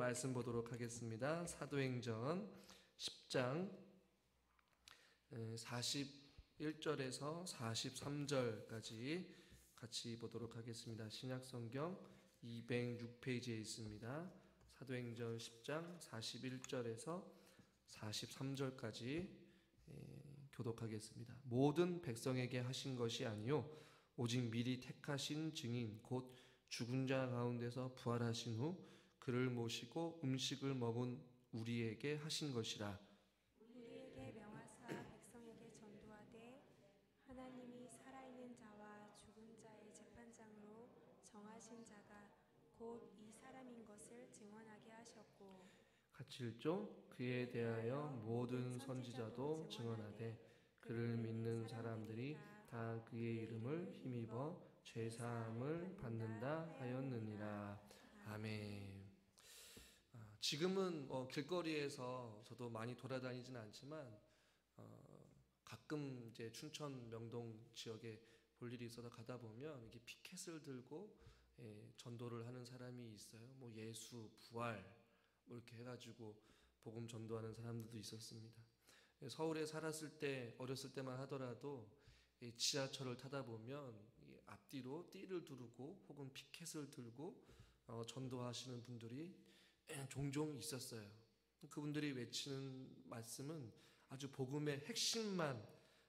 말씀 보도록 하겠습니다. 사도행전 10장 41절에서 43절까지 같이 보도록 하겠습니다. 신약성경 206페이지에 있습니다. 사도행전 10장 41절에서 43절까지 교독하겠습니다. 모든 백성에게 하신 것이 아니요 오직 미리 택하신 증인 곧 죽은 자 가운데서 부활하신 후 그를 모시고 음식을 먹은 우리에게 하신 것이라. 우리에게 명하사 백성에게 전도하되 하나님이 살아있는 자와 죽은 자의 재판장으로 정하신 자가 곧 이 사람인 것을 증언하게 하셨고, 같이 읽죠. 그에 대하여 모든 선지자도 증언하되 그를 믿는 사람들이 다 그의 이름을 힘입어 죄사함을 받는다 하였느니라. 아멘. 지금은 길거리에서 저도 많이 돌아다니진 않지만 가끔 이제 춘천 명동 지역에 볼 일이 있어서 가다 보면 이렇게 피켓을 들고 전도를 하는 사람이 있어요. 뭐 예수, 부활 뭐 이렇게 해가지고 복음 전도하는 사람들도 있었습니다. 서울에 살았을 때 어렸을 때만 하더라도 지하철을 타다 보면 앞뒤로 띠를 두르고 혹은 피켓을 들고 전도하시는 분들이 종종 있었어요. 그분들이 외치는 말씀은 아주 복음의 핵심만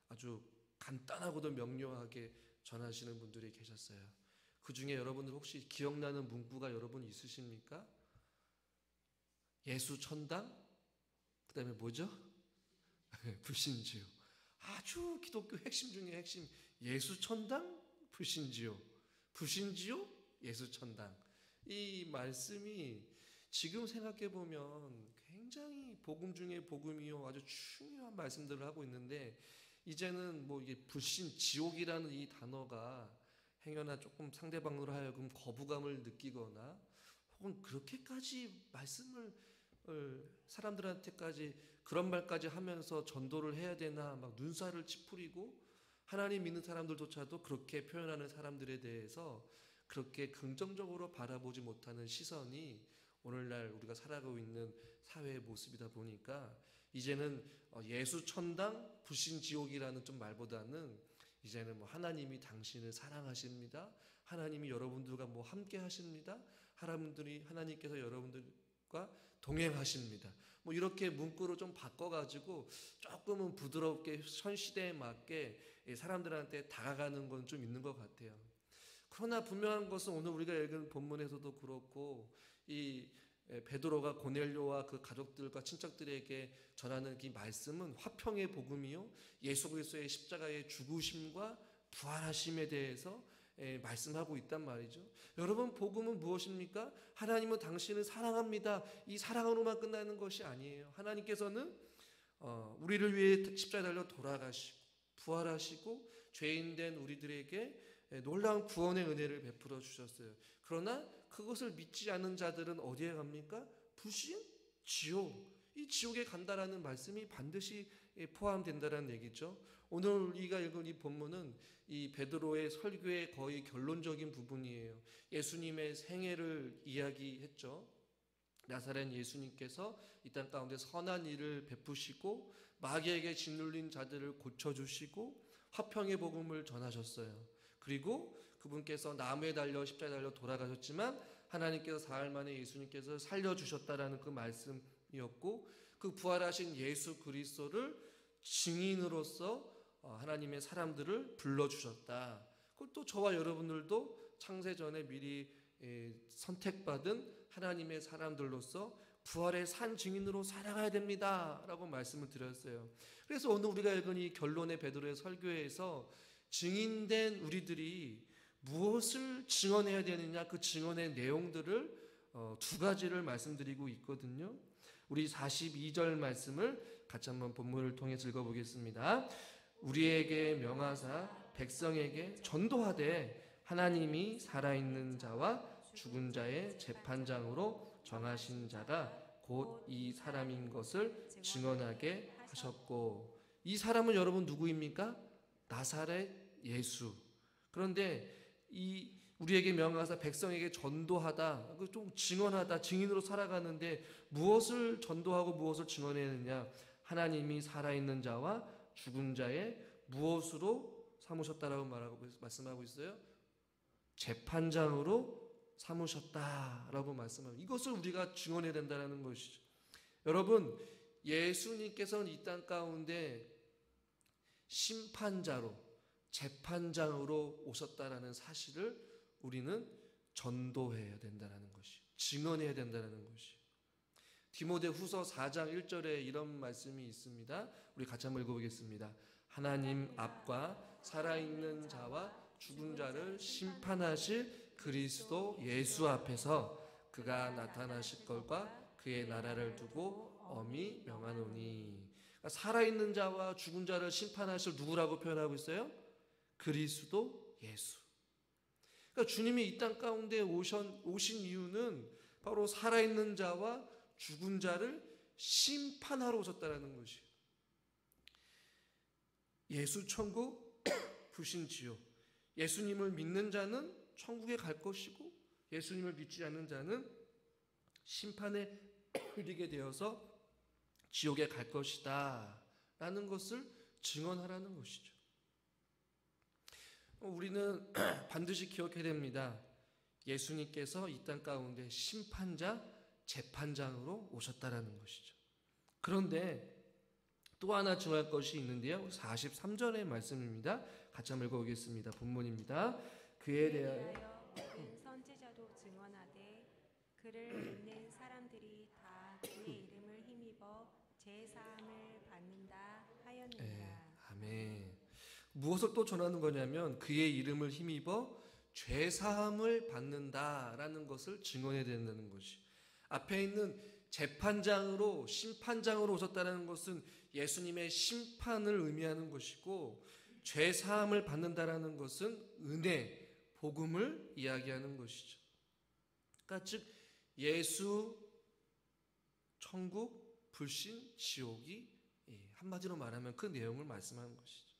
아주 간단하고도 명료하게 전하시는 분들이 계셨어요. 그 중에 여러분들 혹시 기억나는 문구가 여러분 있으십니까? 예수 천당? 그 다음에 뭐죠? 불신지요. 아주 기독교 핵심 중에 핵심. 예수 천당? 불신지요. 불신지요? 예수 천당. 이 말씀이 지금 생각해 보면 굉장히 복음 중에 복음이요 아주 중요한 말씀들을 하고 있는데, 이제는 뭐 이게 불신, 지옥이라는 이 단어가 행여나 조금 상대방으로 하여금 거부감을 느끼거나 혹은 그렇게까지 말씀을 사람들한테까지 그런 말까지 하면서 전도를 해야 되나 막 눈살을 찌푸리고, 하나님 믿는 사람들조차도 그렇게 표현하는 사람들에 대해서 그렇게 긍정적으로 바라보지 못하는 시선이 오늘날 우리가 살아가고 있는 사회의 모습이다 보니까, 이제는 예수 천당 불신 지옥이라는 좀 말보다는 이제는 뭐 하나님이 당신을 사랑하십니다, 하나님이 여러분들과 뭐 함께 하십니다, 하나님께서 여러분들과 동행하십니다, 뭐 이렇게 문구로 좀 바꿔가지고 조금은 부드럽게 현 시대에 맞게 사람들한테 다가가는 건 좀 있는 것 같아요. 그러나 분명한 것은 오늘 우리가 읽은 본문에서도 그렇고, 이 베드로가 고넬료와 그 가족들과 친척들에게 전하는 이 말씀은 화평의 복음이요 예수 그리스도의 십자가의 죽으심과 부활하심에 대해서 말씀하고 있단 말이죠. 여러분, 복음은 무엇입니까? 하나님은 당신을 사랑합니다. 이 사랑으로만 끝나는 것이 아니에요. 하나님께서는 우리를 위해 십자가에 달려 돌아가시고 부활하시고 죄인된 우리들에게 놀라운 구원의 은혜를 베풀어 주셨어요. 그러나 그것을 믿지 않는 자들은 어디에 갑니까? 불신? 지옥. 이 지옥에 간다라는 말씀이 반드시 포함된다는 얘기죠. 오늘 우리가 읽은 이 본문은 이 베드로의 설교의 거의 결론적인 부분이에요. 예수님의 생애를 이야기했죠. 나사렛 예수님께서 이 땅 가운데 선한 일을 베푸시고 마귀에게 짓눌린 자들을 고쳐주시고 화평의 복음을 전하셨어요. 그리고 그분께서 나무에 달려 십자가에 달려 돌아가셨지만 하나님께서 사흘 만에 예수님께서 살려주셨다라는 그 말씀이었고, 그 부활하신 예수 그리스도를 증인으로서 하나님의 사람들을 불러주셨다. 그것도 저와 여러분들도 창세전에 미리 선택받은 하나님의 사람들로서 부활의 산 증인으로 살아가야 됩니다 라고 말씀을 드렸어요. 그래서 오늘 우리가 읽은 이 결론의 베드로의 설교에서 증인된 우리들이 무엇을 증언해야 되느냐, 그 증언의 내용들을 두 가지를 말씀드리고 있거든요. 우리 42절 말씀을 같이 한번 본문을 통해서 읽어보겠습니다. 우리에게 명하사 백성에게 전도하되 하나님이 살아있는 자와 죽은 자의 재판장으로 정하신 자가 곧 이 사람인 것을 증언하게 하셨고, 이 사람은 여러분 누구입니까? 나사렛 예수. 그런데 우리에게 명하사 백성에게 전도하다, 좀 증언하다, 증인으로 살아가는데 무엇을 전도하고 무엇을 증언해야 하느냐? 하나님이 살아있는 자와 죽은 자의 무엇으로 삼으셨다라고 말씀하고 있어요? 재판장으로 삼으셨다라고 말씀하고, 이것을 우리가 증언해야 된다는 것이죠. 여러분, 예수님께서는 이 땅 가운데 심판자로, 재판장으로 오셨다라는 사실을 우리는 전도해야 된다는 것이, 증언해야 된다는 것이. 디모데후서 4장 1절에 이런 말씀이 있습니다. 우리 같이 한번 읽어보겠습니다. 하나님 앞과 살아있는 자와 죽은 자를 심판하실 그리스도 예수 앞에서 그가 나타나실 것과 그의 나라를 두고 엄히 명하노니. 그러니까 살아있는 자와 죽은 자를 심판하실 누구라고 표현하고 있어요? 그리스도 예수. 그러니까 주님이 이 땅 가운데 오신 이유는 바로 살아있는 자와 죽은 자를 심판하러 오셨다는 것이에요. 예수 천국, 불신 지옥. 예수님을 믿는 자는 천국에 갈 것이고, 예수님을 믿지 않는 자는 심판에 이르게 되어서 지옥에 갈 것이다 라는 것을 증언하라는 것이죠. 우리는 반드시 기억해야 됩니다. 예수님께서 이 땅 가운데 심판자, 재판장으로 오셨다라는 것이죠. 그런데 또 하나 증언할 것이 있는데요. 43절의 말씀입니다. 같이 한번 읽어보겠습니다. 본문입니다. 그에 대하여 선지자도 증언하되 그를 믿는 사람들이 다 그의 이름을 힘입어 제사함을 받는다 하였느니라. 네, 아멘. 무엇을 또 전하는 거냐면 그의 이름을 힘입어 죄사함을 받는다라는 것을 증언해야 된다는 것이. 앞에 있는 재판장으로, 심판장으로 오셨다는 것은 예수님의 심판을 의미하는 것이고, 죄사함을 받는다라는 것은 은혜, 복음을 이야기하는 것이죠. 그러니까 즉 예수, 천국, 불신, 지옥이 한마디로 말하면 그 내용을 말씀하는 것이죠.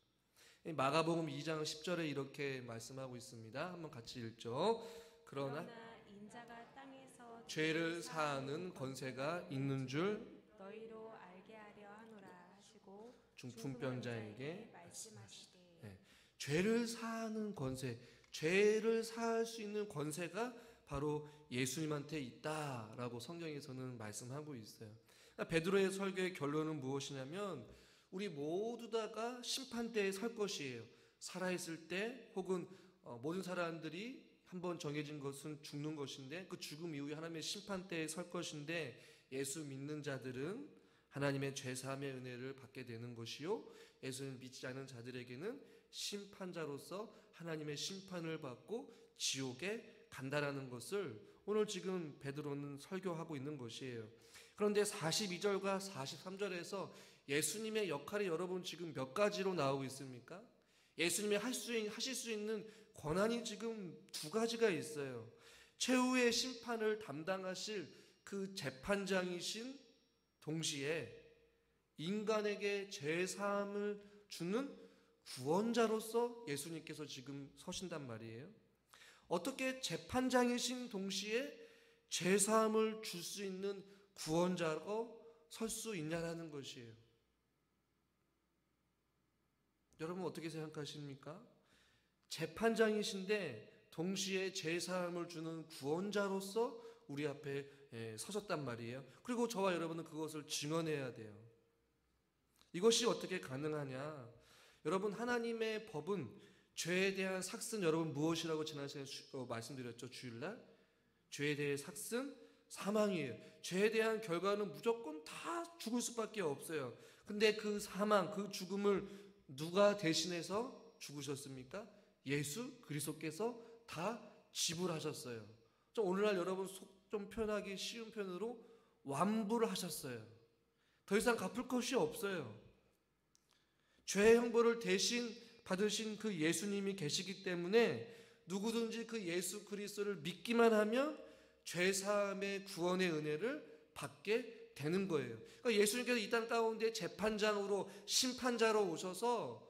마가복음 2장 10절에 이렇게 말씀하고 있습니다. 한번 같이 읽죠. 그러나 인자가 땅에서 죄를 사하는 권세가 있는 줄 너희로 알게 하려 하노라 하시고 중풍병자에게 말씀하시되, 죄를 사하는 권세, 죄를 사할 수 있는 권세가 바로 예수님한테 있다라고 성경에서는 말씀하고 있어요. 베드로의 설교의 결론은 무엇이냐면 우리 모두 다가 심판대에 설 것이에요. 살아있을 때 혹은 모든 사람들이 한번 정해진 것은 죽는 것인데, 그 죽음 이후에 하나님의 심판대에 설 것인데, 예수 믿는 자들은 하나님의 죄사함의 은혜를 받게 되는 것이요, 예수를 믿지 않은 자들에게는 심판자로서 하나님의 심판을 받고 지옥에 간다라는 것을 오늘 지금 베드로는 설교하고 있는 것이에요. 그런데 42절과 43절에서 예수님의 역할이 여러분 지금 몇 가지로 나오고 있습니까? 예수님이 하실 수 있는 권한이 지금 두 가지가 있어요. 최후의 심판을 담당하실 그 재판장이신 동시에 인간에게 죄사함을 주는 구원자로서 예수님께서 지금 서신단 말이에요. 어떻게 재판장이신 동시에 죄사함을 줄 수 있는 구원자로 설 수 있냐라는 것이에요. 여러분 어떻게 생각하십니까? 재판장이신데 동시에 죄사함을 주는 구원자로서 우리 앞에 서셨단 말이에요. 그리고 저와 여러분은 그것을 증언해야 돼요. 이것이 어떻게 가능하냐? 여러분, 하나님의 법은 죄에 대한 삭슨, 여러분 무엇이라고 지난 시간에 말씀드렸죠? 주일날 죄에 대해 삭슨 사망이에요. 죄에 대한 결과는 무조건 다 죽을 수밖에 없어요. 근데 그 사망, 그 죽음을 누가 대신해서 죽으셨습니까? 예수 그리스도께서 다 지불하셨어요. 좀 오늘날 여러분 속 좀 표현하기 쉬운 표현으로 완부를 하셨어요. 더 이상 갚을 것이 없어요. 죄의 형벌을 대신 받으신 그 예수님이 계시기 때문에 누구든지 그 예수 그리스도를 믿기만 하면 죄사함의 구원의 은혜를 받게 되는 거예요. 그러니까 예수님께서 이 땅 가운데 재판장으로 심판자로 오셔서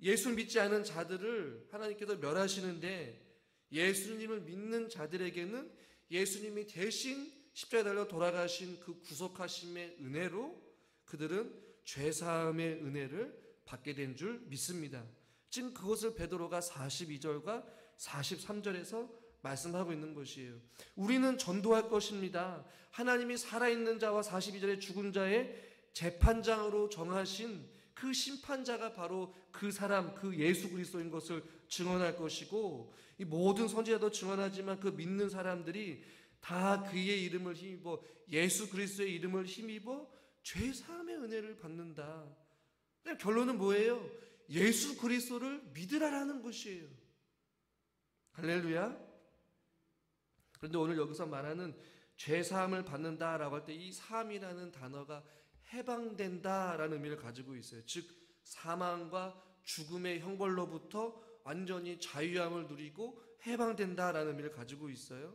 예수 믿지 않은 자들을 하나님께서 멸하시는데, 예수님을 믿는 자들에게는 예수님이 대신 십자가에 달려 돌아가신 그 구속하심의 은혜로 그들은 죄사함의 은혜를 받게 된 줄 믿습니다. 지금 그것을 베드로가 42절과 43절에서 말씀하고 있는 것이에요. 우리는 전도할 것입니다. 하나님이 살아있는 자와 42절에 죽은 자의 재판장으로 정하신 그 심판자가 바로 그 사람, 그 예수 그리스도인 것을 증언할 것이고, 이 모든 선지자도 증언하지만 그 믿는 사람들이 다 그의 이름을 힘입어, 예수 그리스도의 이름을 힘입어 죄사함의 은혜를 받는다. 결론은 뭐예요? 예수 그리스도를 믿으라라는 것이에요. 할렐루야. 그런데 오늘 여기서 말하는 죄사함을 받는다라고 할 때 이 사함이라는 단어가 해방된다라는 의미를 가지고 있어요. 즉 사망과 죽음의 형벌로부터 완전히 자유함을 누리고 해방된다라는 의미를 가지고 있어요.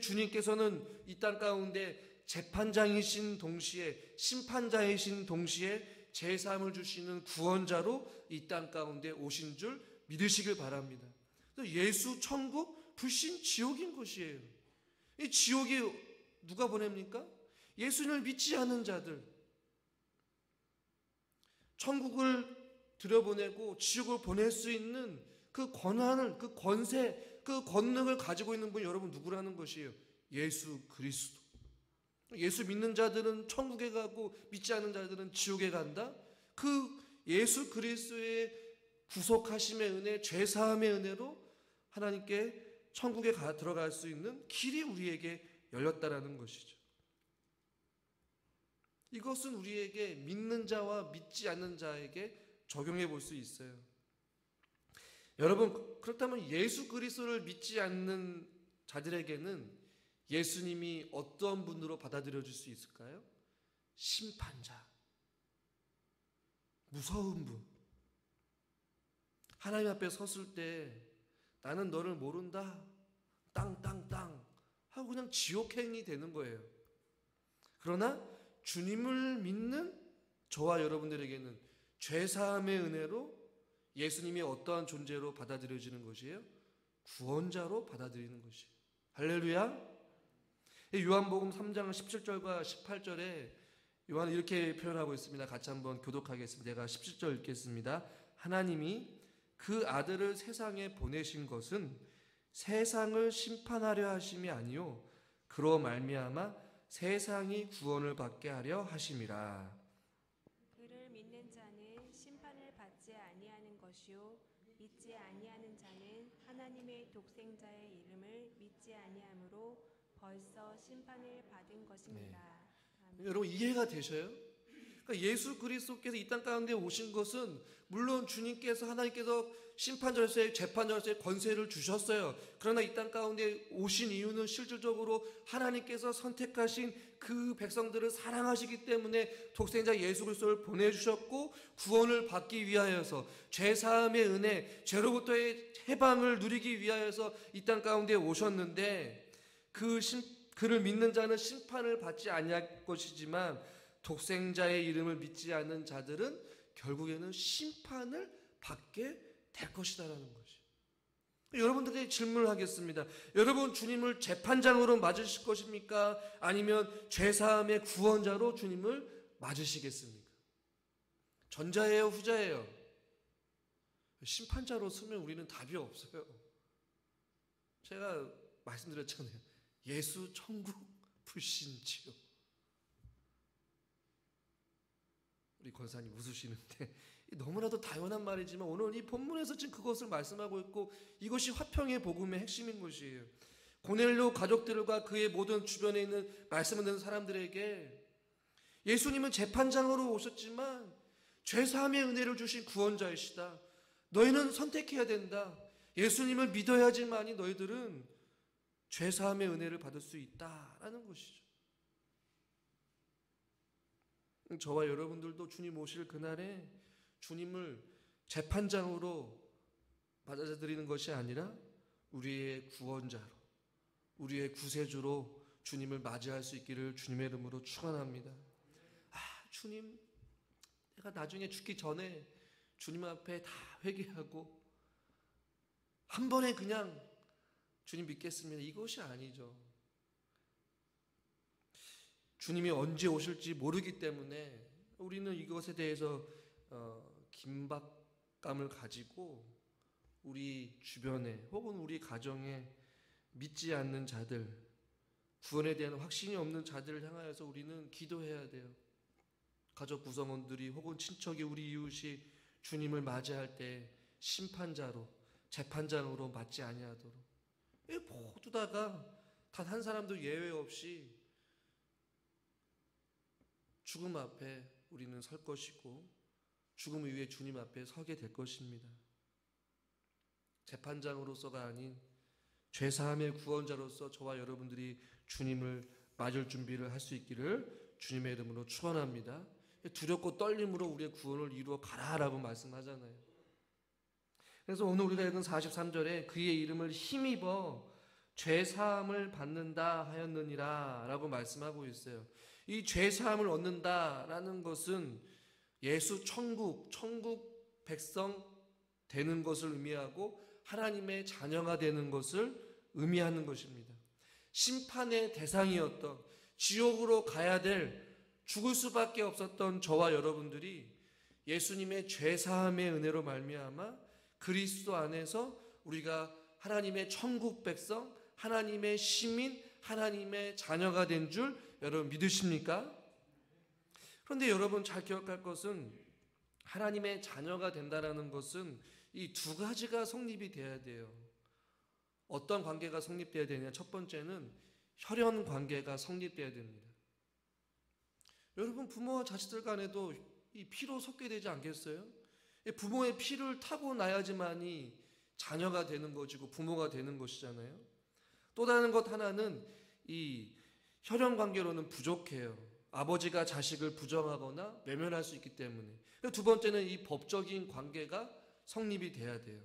주님께서는 이 땅 가운데 재판장이신 동시에 심판자이신 동시에 제사함을 주시는 구원자로 이 땅 가운데 오신 줄 믿으시길 바랍니다. 예수 천국, 불신 지옥인 것이에요. 이 지옥이 누가 보냅니까? 예수님을 믿지 않은 자들. 천국을 들여보내고 지옥을 보낼 수 있는 그 권한을, 그 권세, 그 권능을 가지고 있는 분이 여러분 누구라는 것이에요? 예수 그리스도. 예수 믿는 자들은 천국에 가고 믿지 않는 자들은 지옥에 간다? 그 예수 그리스도의 구속하심의 은혜, 죄사함의 은혜로 하나님께 천국에 들어갈 수 있는 길이 우리에게 열렸다라는 것이죠. 이것은 우리에게 믿는 자와 믿지 않는 자에게 적용해 볼 수 있어요. 여러분, 그렇다면 예수 그리스도를 믿지 않는 자들에게는 예수님이 어떤 분으로 받아들여질 수 있을까요? 심판자, 무서운 분. 하나님 앞에 섰을 때 나는 너를 모른다, 땅땅땅 하고 그냥 지옥행이 되는 거예요. 그러나 주님을 믿는 저와 여러분들에게는 죄사함의 은혜로 예수님이 어떠한 존재로 받아들여지는 것이에요? 구원자로 받아들이는 것이에요. 할렐루야. 요한복음 3장 17절과 18절에 요한은 이렇게 표현하고 있습니다. 같이 한번 교독하겠습니다. 제가 17절 읽겠습니다. 하나님이 그 아들을 세상에 보내신 것은 세상을 심판하려 하심이 아니요 그로 말미암아 세상이 구원을 받게 하려 하심이라. 그를 믿는 자는 심판을 받지 아니하는 것이요 믿지 아니하는 자는 하나님의 독생자의 이름을 믿지 아니하므로 벌써 심판을 받은 것입니다. 아멘. 여러분 이해가 되셔요? 그러니까 예수 그리스도께서 이 땅 가운데 오신 것은 물론 주님께서 하나님께서 심판절세, 재판절세 권세를 주셨어요. 그러나 이 땅 가운데 오신 이유는 실질적으로 하나님께서 선택하신 그 백성들을 사랑하시기 때문에 독생자 예수 그리스도를 보내주셨고 구원을 받기 위하여서 죄사함의 은혜, 죄로부터의 해방을 누리기 위하여서 이 땅 가운데 오셨는데 그를 믿는 자는 심판을 받지 아니할 것이지만 독생자의 이름을 믿지 않는 자들은 결국에는 심판을 받게 될 것이다라는 것이. 여러분들에게 질문을 하겠습니다. 여러분 주님을 재판장으로 맞으실 것입니까? 아니면 죄사함의 구원자로 주님을 맞으시겠습니까? 전자예요, 후자예요? 심판자로 쓰면 우리는 답이 없어요. 제가 말씀드렸잖아요. 예수 천국, 불신 지옥. 우리 권사님 웃으시는데 너무나도 당연한 말이지만 오늘 이 본문에서 지금 그것을 말씀하고 있고 이것이 화평의 복음의 핵심인 것이에요. 고넬료 가족들과 그의 모든 주변에 있는 말씀을 듣는 사람들에게 예수님은 재판장으로 오셨지만 죄사함의 은혜를 주신 구원자이시다. 너희는 선택해야 된다. 예수님을 믿어야지만이 너희들은 죄사함의 은혜를 받을 수 있다라는 것이죠. 저와 여러분들도 주님 오실 그날에 주님을 재판장으로 받아들이는 것이 아니라 우리의 구원자로, 우리의 구세주로 주님을 맞이할 수 있기를 주님의 이름으로 축원합니다. 주님, 내가 나중에 죽기 전에 주님 앞에 다 회개하고 한 번에 그냥 주님 믿겠습니다. 이것이 아니죠. 주님이 언제 오실지 모르기 때문에 우리는 이것에 대해서 긴박감을 가지고 우리 주변에 혹은 우리 가정에 믿지 않는 자들, 구원에 대한 확신이 없는 자들을 향하여서 우리는 기도해야 돼요. 가족 구성원들이 혹은 친척이 우리 이웃이 주님을 맞이할 때 심판자로, 재판장으로 맞지 아니하도록 모두 다가 단 한 사람도 예외 없이 죽음 앞에 우리는 설 것이고 죽음 이후에 주님 앞에 서게 될 것입니다. 재판장으로서가 아닌 죄사함의 구원자로서 저와 여러분들이 주님을 맞을 준비를 할 수 있기를 주님의 이름으로 축원합니다. 두렵고 떨림으로 우리의 구원을 이루어 가라라고 말씀하잖아요. 그래서 오늘 우리가 읽은 43절에 그의 이름을 힘입어 죄사함을 받는다 하였느니라 라고 말씀하고 있어요. 이 죄사함을 얻는다라는 것은 예수 천국 백성 되는 것을 의미하고 하나님의 자녀가 되는 것을 의미하는 것입니다. 심판의 대상이었던 지옥으로 가야 될 죽을 수밖에 없었던 저와 여러분들이 예수님의 죄사함의 은혜로 말미암아 그리스도 안에서 우리가 하나님의 천국 백성, 하나님의 시민, 하나님의 자녀가 된 줄 여러분 믿으십니까? 그런데 여러분 잘 기억할 것은 하나님의 자녀가 된다는 것은 이 두 가지가 성립이 돼야 돼요. 어떤 관계가 성립돼야 되냐? 첫 번째는 혈연 관계가 성립돼야 됩니다. 여러분 부모와 자식들 간에도 이 피로 섞게 되지 않겠어요? 부모의 피를 타고 나야지만이 자녀가 되는 것이고 부모가 되는 것이잖아요. 또 다른 것 하나는 이 혈연 관계로는 부족해요. 아버지가 자식을 부정하거나 외면할 수 있기 때문에. 두 번째는 이 법적인 관계가 성립이 돼야 돼요.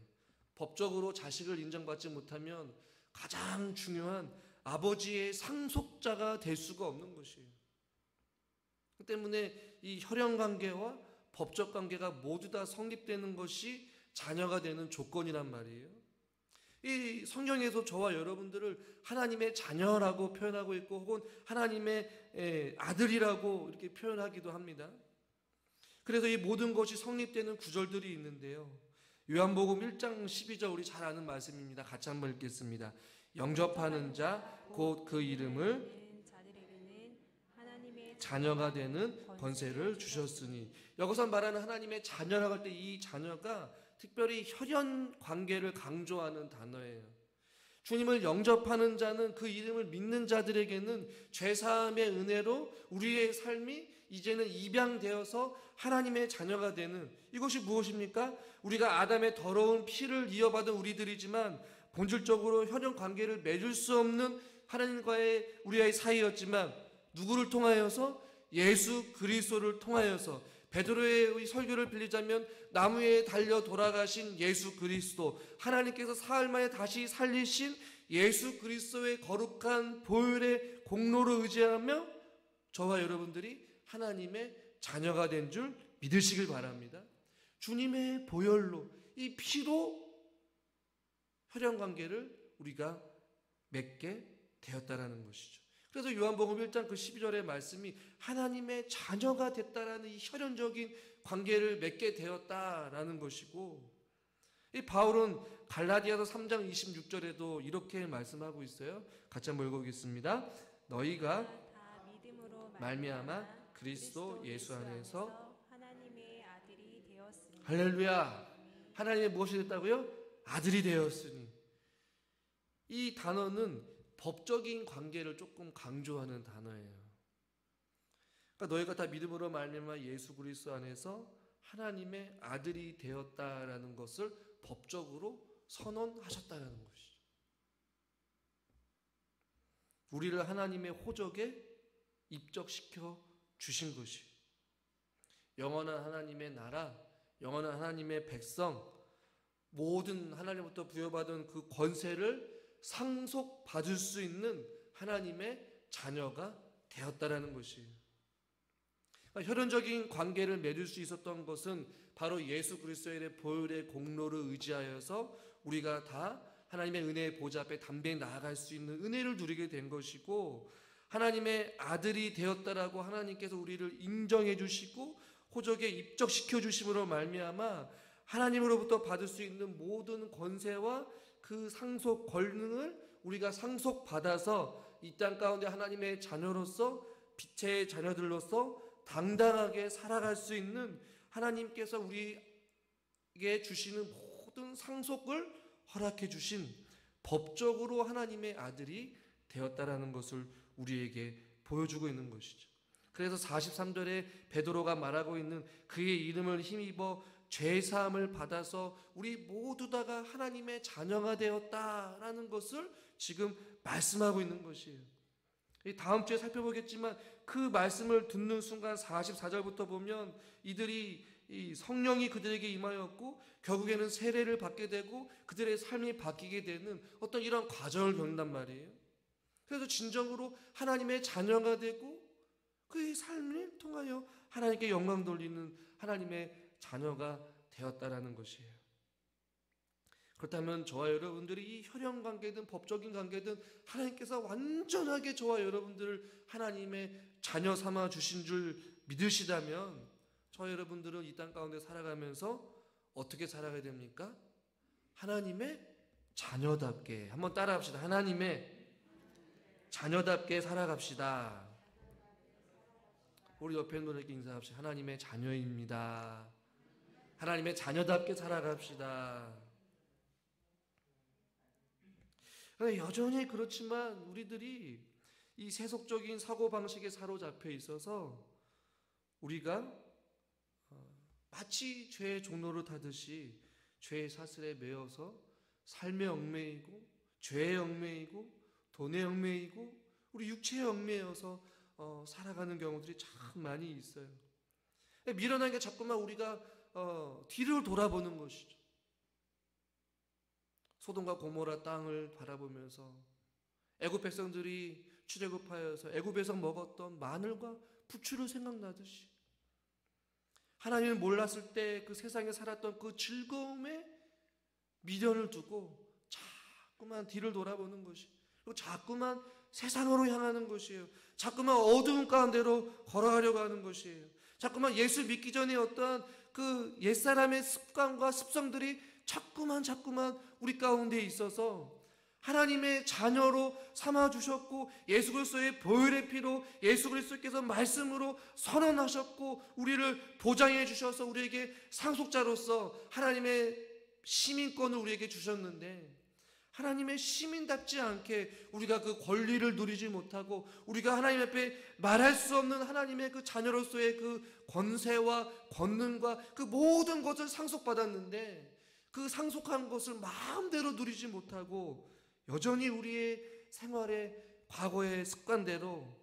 법적으로 자식을 인정받지 못하면 가장 중요한 아버지의 상속자가 될 수가 없는 것이에요. 그 때문에 이 혈연 관계와 법적 관계가 모두 다 성립되는 것이 자녀가 되는 조건이란 말이에요. 이 성경에서 저와 여러분들을 하나님의 자녀라고 표현하고 있고 혹은 하나님의 아들이라고 이렇게 표현하기도 합니다. 그래서 이 모든 것이 성립되는 구절들이 있는데요. 요한복음 1장 12절 우리 잘 아는 말씀입니다. 같이 한번 읽겠습니다. 영접하는 자 곧 그 이름을 자녀가 되는 권세를 주셨으니, 여기서 말하는 하나님의 자녀라고 할 때 이 자녀가 특별히 혈연 관계를 강조하는 단어예요. 주님을 영접하는 자는, 그 이름을 믿는 자들에게는 죄사함의 은혜로 우리의 삶이 이제는 입양되어서 하나님의 자녀가 되는, 이것이 무엇입니까? 우리가 아담의 더러운 피를 이어받은 우리들이지만 본질적으로 혈연 관계를 맺을 수 없는 하나님과의 우리의 사이였지만 누구를 통하여서? 예수 그리스도를 통하여서. 베드로의 설교를 빌리자면 나무에 달려 돌아가신 예수 그리스도, 하나님께서 사흘 만에 다시 살리신 예수 그리스도의 거룩한 보혈의 공로를 의지하며 저와 여러분들이 하나님의 자녀가 된 줄 믿으시길 바랍니다. 주님의 보혈로, 이 피로 혈연관계를 우리가 맺게 되었다라는 것이죠. 그래서 요한복음 1장 그 12절의 말씀이 하나님의 자녀가 됐다라는 이 혈연적인 관계를 맺게 되었다라는 것이고, 이 바울은 갈라디아서 3장 26절에도 이렇게 말씀하고 있어요. 같이 한번 읽어보겠습니다. 너희가 말미암아 그리스도 예수 안에서 하나님의 아들이 되었으니. 할렐루야. 하나님의 무엇이 됐다고요? 아들이 되었으니. 이 단어는 법적인 관계를 조금 강조하는 단어예요. 그러니까 너희가 다 믿음으로 말미암아 예수 그리스도 안에서 하나님의 아들이 되었다라는 것을 법적으로 선언하셨다는 것이죠. 우리를 하나님의 호적에 입적시켜 주신 것이, 영원한 하나님의 나라, 영원한 하나님의 백성, 모든 하나님부터 부여받은 그 권세를 상속받을 수 있는 하나님의 자녀가 되었다라는 것이에요. 그러니까 혈연적인 관계를 맺을 수 있었던 것은 바로 예수 그리스도의 보혈의 공로를 의지하여서 우리가 다 하나님의 은혜의 보좌 앞에 담대히 나아갈 수 있는 은혜를 누리게 된 것이고, 하나님의 아들이 되었다라고 하나님께서 우리를 인정해 주시고 호적에 입적시켜 주심으로 말미암아 하나님으로부터 받을 수 있는 모든 권세와 그 상속 권능을 우리가 상속받아서 이 땅 가운데 하나님의 자녀로서, 빛의 자녀들로서 당당하게 살아갈 수 있는, 하나님께서 우리에게 주시는 모든 상속을 허락해 주신 법적으로 하나님의 아들이 되었다라는 것을 우리에게 보여주고 있는 것이죠. 그래서 43절에 베드로가 말하고 있는 그의 이름을 힘입어 죄사함을 받아서 우리 모두 다가 하나님의 자녀가 되었다라는 것을 지금 말씀하고 있는 것이에요. 다음 주에 살펴보겠지만 그 말씀을 듣는 순간 44절부터 보면 이들이 이 성령이 그들에게 임하였고 결국에는 세례를 받게 되고 그들의 삶이 바뀌게 되는 어떤 이런 과정을 겪는단 말이에요. 그래서 진정으로 하나님의 자녀가 되고 그의 삶을 통하여 하나님께 영광 돌리는 하나님의 자녀가 되었다라는 것이에요. 그렇다면 저와 여러분들이 이 혈연 관계든 법적인 관계든 하나님께서 완전하게 저와 여러분들을 하나님의 자녀 삼아 주신 줄 믿으시다면 저와 여러분들은 이 땅 가운데 살아가면서 어떻게 살아가야 됩니까? 하나님의 자녀답게, 한번 따라합시다. 하나님의 자녀답게 살아갑시다. 우리 옆에 분에게 인사합시다. 하나님의 자녀입니다. 하나님의 자녀답게 살아갑시다. 여전히 그렇지만 우리들이 이 세속적인 사고방식에 사로잡혀 있어서 우리가 마치 죄의 종로를 타듯이 죄의 사슬에 매여서 삶에 얽매이고 죄에 얽매이고 돈에 얽매이고 우리 육체에 얽매여서 살아가는 경우들이 참 많이 있어요. 미련한 게 자꾸만 우리가 뒤를 돌아보는 것이죠. 소돔과 고모라 땅을 바라보면서 애굽 백성들이 출애굽하여서 애굽에서 먹었던 마늘과 부추를 생각나듯이 하나님을 몰랐을 때 그 세상에 살았던 그 즐거움에 미련을 두고 자꾸만 뒤를 돌아보는 것이, 그리고 자꾸만 세상으로 향하는 것이에요. 자꾸만 어두운 가운데로 걸어가려고 하는 것이에요. 자꾸만 예수 믿기 전에 어떠한 그 옛사람의 습관과 습성들이 자꾸만 우리 가운데 있어서 하나님의 자녀로 삼아주셨고 예수 그리스도의 보혈의 피로 예수 그리스도께서 말씀으로 선언하셨고 우리를 보장해 주셔서 우리에게 상속자로서 하나님의 시민권을 우리에게 주셨는데 하나님의 시민답지 않게 우리가 그 권리를 누리지 못하고 우리가 하나님 앞에 말할 수 없는 하나님의 그 자녀로서의 그 권세와 권능과 그 모든 것을 상속받았는데 그 상속한 것을 마음대로 누리지 못하고 여전히 우리의 생활의 과거의 습관대로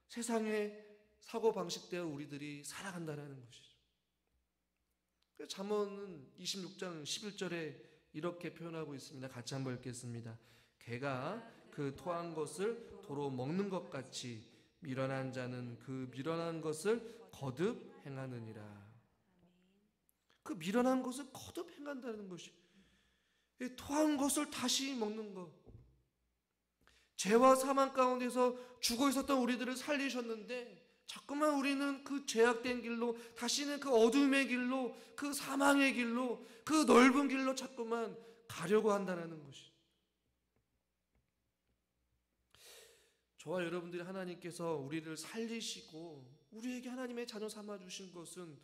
세상의 사고방식대로 우리들이 살아간다는 것이죠. 잠언은 26장 11절에 이렇게 표현하고 있습니다. 같이 한번 읽겠습니다. 개가 그 토한 것을 도로 먹는 것 같이 미련한 자는 그 미련한 것을 거듭 행하느니라. 그 미련한 것을 거듭 행한다는 것이 토한 것을 다시 먹는 것. 죄와 사망 가운데서 죽어 있었던 우리들을 살리셨는데 자꾸만 우리는 그 죄악된 길로 다시는 그 어둠의 길로 그 사망의 길로 그 넓은 길로 자꾸만 가려고 한다는 것이. 저와 여러분들이 하나님께서 우리를 살리시고 우리에게 하나님의 자녀 삼아주신 것은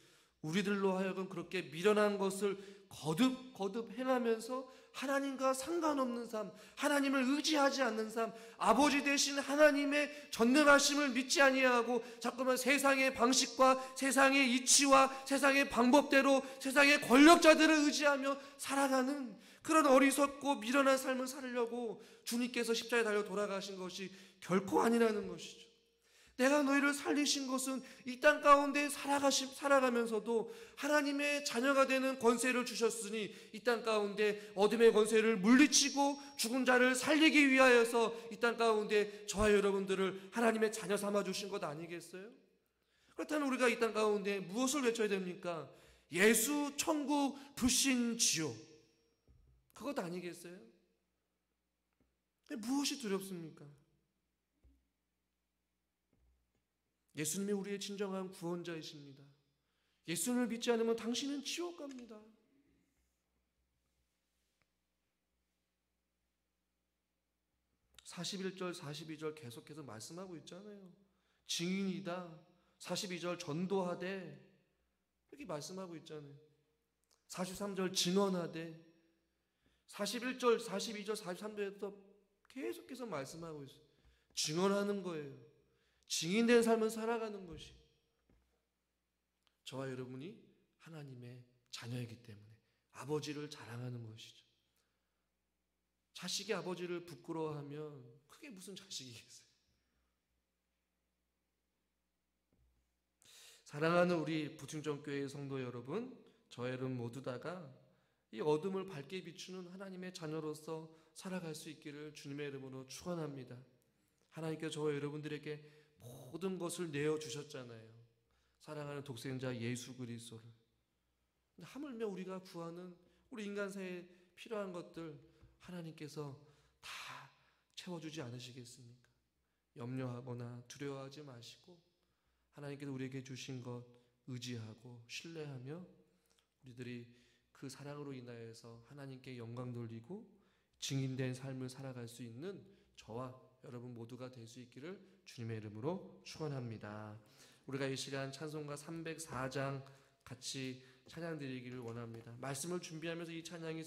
우리들로 하여금 그렇게 미련한 것을 거듭 행하면서 하나님과 상관없는 삶, 하나님을 의지하지 않는 삶, 아버지 되신 하나님의 전능하심을 믿지 아니하고 자꾸만 세상의 방식과 세상의 이치와 세상의 방법대로 세상의 권력자들을 의지하며 살아가는 그런 어리석고 미련한 삶을 살려고 주님께서 십자가에 달려 돌아가신 것이 결코 아니라는 것이죠. 내가 너희를 살리신 것은 이 땅 가운데 살아가면서도 하나님의 자녀가 되는 권세를 주셨으니 이 땅 가운데 어둠의 권세를 물리치고 죽은 자를 살리기 위하여서 이 땅 가운데 저와 여러분들을 하나님의 자녀 삼아 주신 것 아니겠어요? 그렇다면 우리가 이 땅 가운데 무엇을 외쳐야 됩니까? 예수, 천국, 불신, 지옥. 그것 아니겠어요? 무엇이 두렵습니까? 예수님이 우리의 진정한 구원자이십니다. 예수님을 믿지 않으면 당신은 지옥 갑니다. (41절) (42절) 계속해서 말씀하고 있잖아요. 증인이다. (42절) 전도하되, 이렇게 말씀하고 있잖아요. (43절) 증언하되, 41절, 42절, 43절에서 계속해서 말씀하고 있어요. 증언하는 거예요. 증인된 삶을 살아가는 것이 저와 여러분이 하나님의 자녀이기 때문에 아버지를 자랑하는 것이죠. 자식이 아버지를 부끄러워하면 그게 무슨 자식이겠어요? 사랑하는 우리 부충전교회 성도 여러분, 저와 여러분 모두 다가 이 어둠을 밝게 비추는 하나님의 자녀로서 살아갈 수 있기를 주님의 이름으로 축원합니다. 하나님께서 저와 여러분들에게 모든 것을 내어주셨잖아요. 사랑하는 독생자 예수 그리스도를. 하물며 우리가 구하는 우리 인간사에 필요한 것들 하나님께서 다 채워주지 않으시겠습니까? 염려하거나 두려워하지 마시고 하나님께서 우리에게 주신 것 의지하고 신뢰하며 우리들이 그 사랑으로 인하여서 하나님께 영광 돌리고 증인된 삶을 살아갈 수 있는 저와 여러분 모두가 될 수 있기를 주님의 이름으로 축원합니다. 우리가 이 시간 찬송가 304장 같이 찬양 드리기를 원합니다. 말씀을 준비하면서 이 찬양이